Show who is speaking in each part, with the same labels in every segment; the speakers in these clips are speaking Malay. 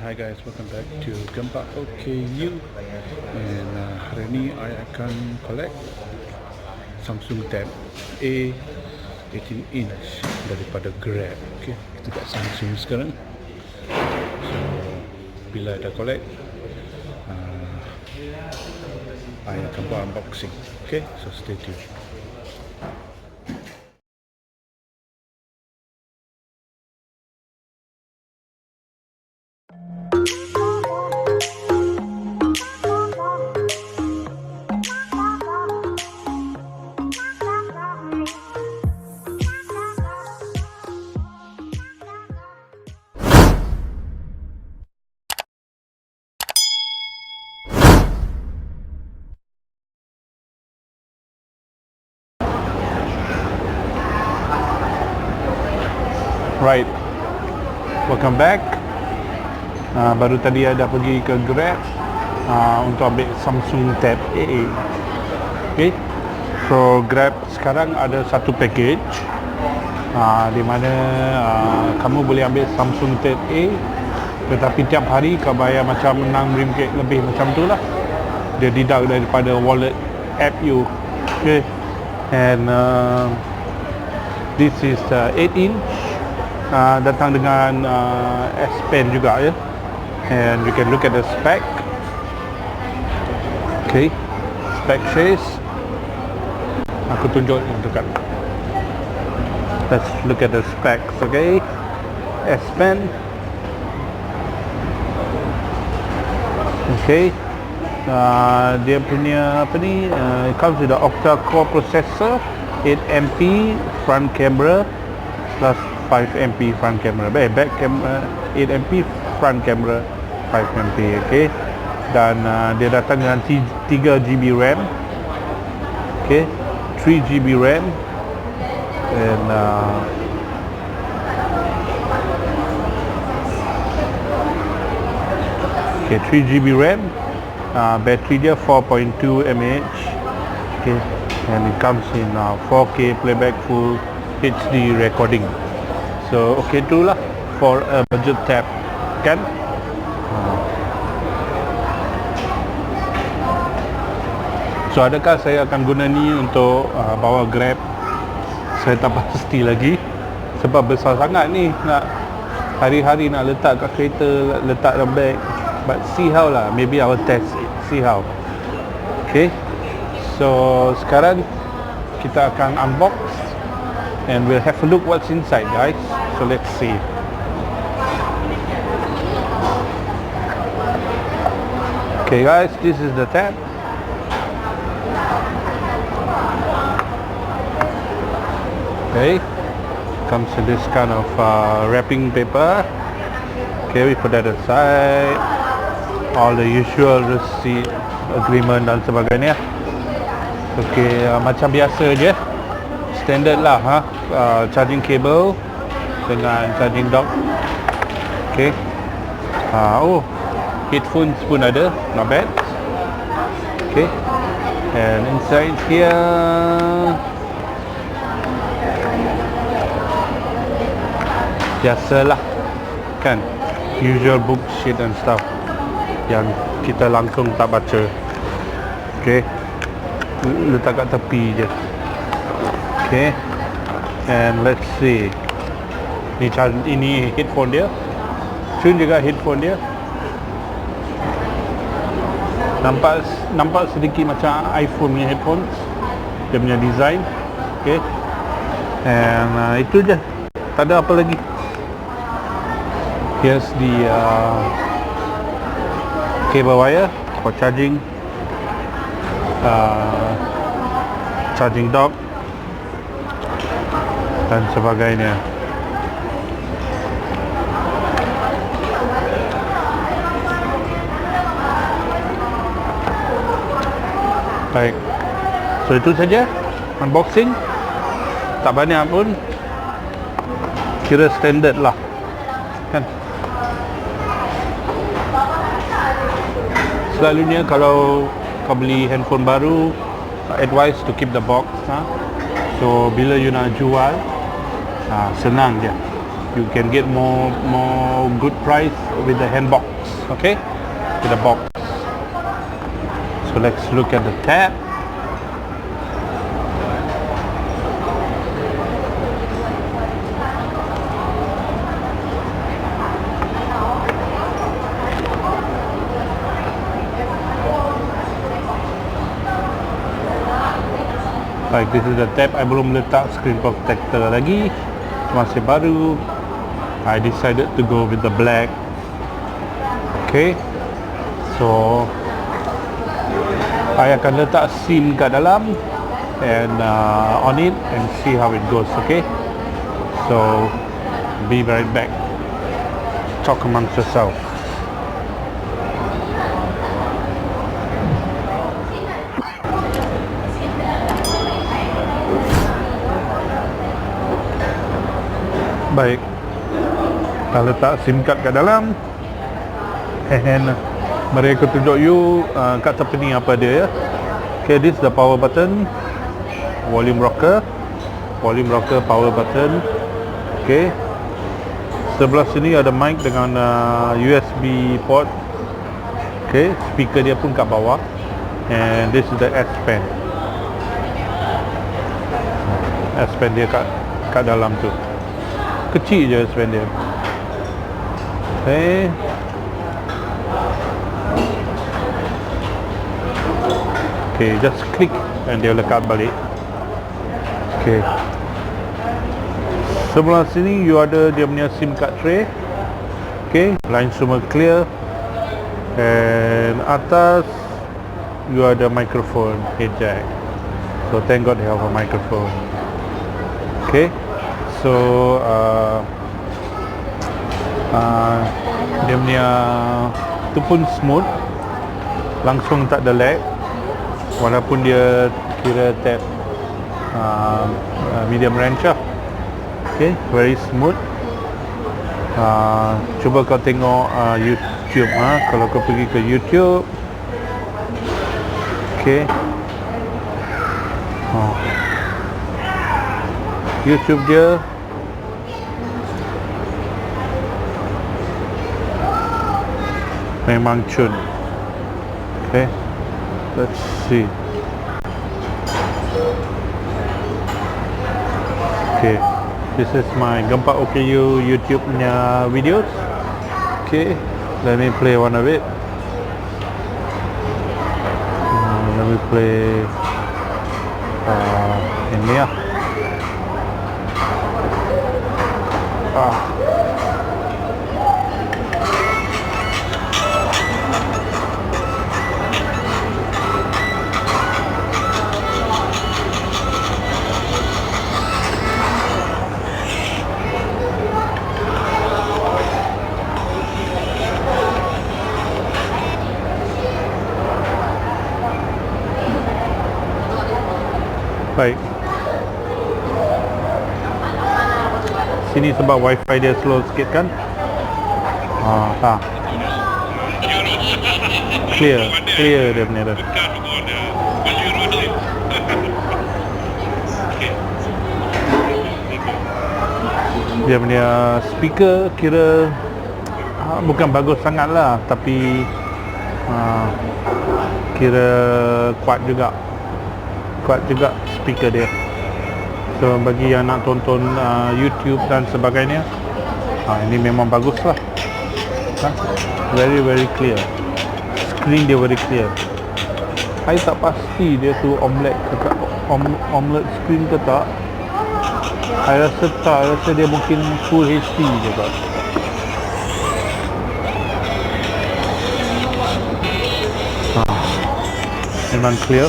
Speaker 1: Hi guys, welcome back to Gempak OKU. And hari ni I akan collect Samsung Tab A 18 inch daripada Grab. Okay, kita kat Samsung sekarang. So bila dah collect, I akan buat unboxing. Okay, so stay tuned. Right, welcome back. Baru tadi ada pergi ke Grab untuk ambil Samsung Tab A. Okay, so Grab sekarang ada satu package di mana kamu boleh ambil Samsung Tab A, tetapi tiap hari kau bayar macam RM6 lebih macam tu lah. Dia deduct daripada wallet app you. Okay, and this is 8 inch. Datang dengan S Pen juga ya. And you can look at the spec. Okay, spec says, aku tunjuk dekat. Let's look at the specs. Okay, S Pen. Okay, dia punya apa ni, it comes with the octa-core processor, 8MP front camera plus 5MP front camera, back camera 8MP, front camera 5MP. Okay, dan dia datang dengan 3GB RAM, okay, 3GB RAM, and okay, 3GB RAM, battery dia 4.2 mAh. Okay, and it comes in 4K playback, full HD recording. So okay tu lah for a budget tab, kan? So adakah saya akan guna ni untuk bawa Grab? Saya tak pasti lagi, sebab besar sangat ni, nak hari-hari nak letak kat kereta, letak dalam bag. But see how lah, maybe I will test it, see how. Okay, so sekarang kita akan unbox and we'll have a look what's inside, guys. So let's see. Okay guys, this is the tab. Okay, comes in this kind of wrapping paper. Okay, we put that aside. All the usual receipt, agreement dan sebagainya. Okay, macam biasa je, standard lah, charging cable dengan charging dock. Okay, oh, headphones pun ada, not bad. Okay, and inside here biasalah kan, usual book sheet and stuff yang kita langsung tak baca. Okay, letak kat tepi je. Okay, and let's see, ini headphone dia, tune juga headphone dia. Nampak sedikit macam iPhone punya headphones, dia punya design. Okay, and itu je, tak ada apa lagi. Here's the cable wire for charging, charging dock dan sebagainya. Baik, so itu saja unboxing, tak banyak pun, kira standard lah kan. Selalunya kalau kau beli handphone baru, advice to keep the box. So bila you nak jual, senang je. You can get more good price with the hand box. okay, to the box. So let's look at the tab. Like this is the tab. I belum letak screen protector lagi, masih baru. I decided to go with the black. Okay, so I akan letak SIM kat dalam and on it and see how it goes. Okay, so be right back. Talk amongst yourself. Baik, kita letak SIM card kat dalam and mereka tunjuk you kat tepi ni apa dia ya. Okay, this is the power button, volume rocker, power button. Okay, sebelah sini ada mic dengan USB port. Okay, speaker dia pun kat bawah, and this is the S Pen. S Pen dia kat dalam tu. Kecil je spend dia. Okay. Okay, just click and dia lekat balik. Okay. Sebelah sini you ada dia punya SIM card tray. Okay, line semua clear. And atas you ada microphone head jack. So thank God they have a microphone. Okay. So dia punya tu pun smooth, langsung tak ada lag, walaupun dia kira tab medium range lah. Okay, very smooth. Cuba kau tengok YouTube, kalau kau pergi ke YouTube. Okay, YouTube dia memang cun. Okay, let's see. Okay, this is my Gempak OKU YouTube punya videos. Okay, let me play one of it. Let me play ini ya. Baik. Sini sebab wifi dia slow sikit kan. Clear dia punya dah. Dia punya speaker kira bukan bagus sangat lah, tapi kira kuat juga speaker dia. So bagi yang nak tonton YouTube dan sebagainya, ini memang bagus lah. Very clear. Screen dia very clear. I tak pasti dia tu omelette screen ke tak. I rasa dia mungkin full HD je kot. Memang clear.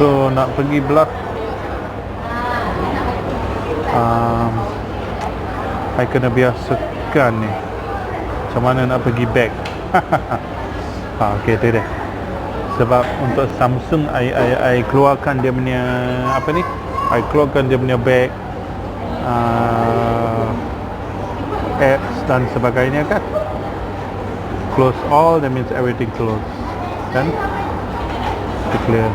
Speaker 1: So nak pergi belah I kena biasakan ni macam mana nak pergi back. Okay tu dia. Sebab untuk Samsung I keluarkan dia punya apa ni, I keluarkan dia punya back, apps dan sebagainya kan. Close all, that means everything close kan. Clear.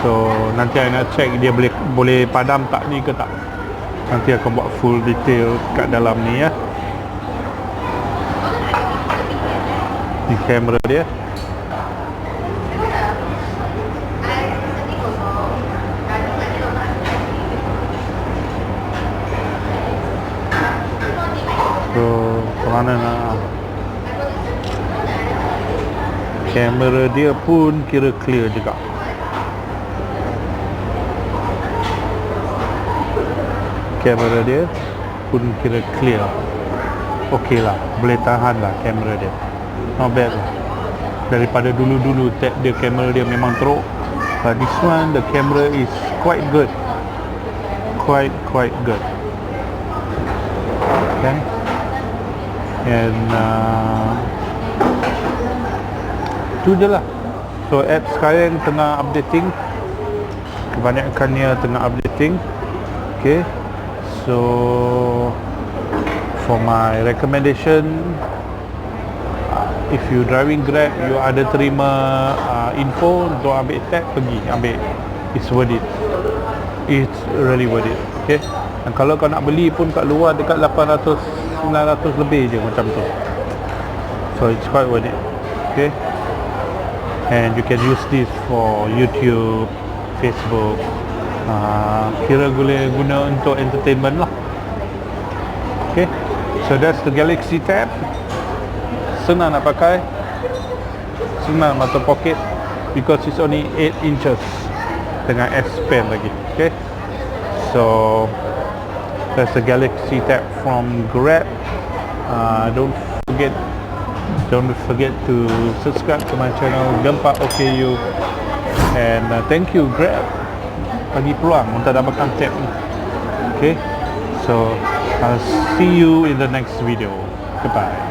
Speaker 1: So nanti I nak check dia boleh padam tak ni ke tak. Nanti akan buat full detail kat dalam ni ya. Ni kamera dia. So ke mana nak, kamera dia pun kira clear juga. Kamera dia pun kira clear. Okey lah, boleh tahan lah kamera dia. Not bad lah. Daripada dulu-dulu tab dia, kamera dia memang teruk. But this one, the camera is quite good. Quite good. Okay. And tu je lah. So app sekarang tengah updating. Kebanyakannya tengah updating. Okay. So for my recommendation, if you driving Grab, you ada terima info untuk ambil tab, pergi ambil. It's worth it. It's really worth it. Okay. Dan kalau kau nak beli pun kat luar dekat 800 900 lebih je macam tu. So it's quite worth it. Okay. And you can use this for YouTube, Facebook. Kira boleh guna untuk entertainment lah. Okay. So that's the Galaxy Tab. Senang nak pakai, senang masuk pocket, because it's only 8 inches dengan S Pen lagi. Okay. So that's the Galaxy Tab from Grab. Don't forget to subscribe to my channel Gempak OKU. And thank you Grab bagi peluang untuk dapatkan tab ni. Okay. So I'll see you in the next video. Goodbye.